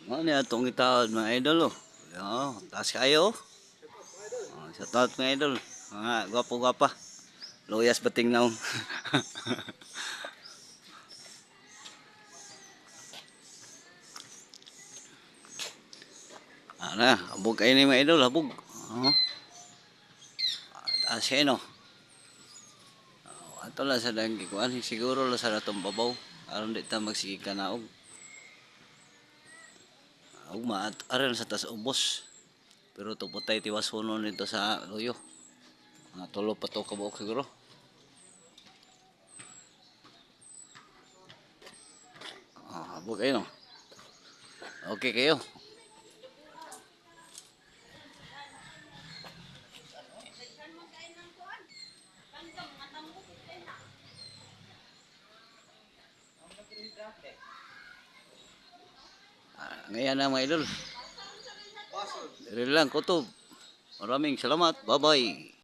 Ano yan itong itawad mga idol oh. Taas kayo oh. Shout out mga idol. Mga gwapo-gwapa. Loyas bating naong. Habog kayo ni mga idol, habog. Taas kayo no. Ato lang sa dang kikuan, siguro lang sa natong babaw. Aron di ta magsigig ka naog. Ugma at aral sa tas ubos. Pero tuputay tiwas puno nito sa loyo. Mga tulo pa to kabuok siguro. Habog kayo no. Okay kayo. Ngayon na mga idol. Dili lang kutob. Maraming salamat. Bye-bye.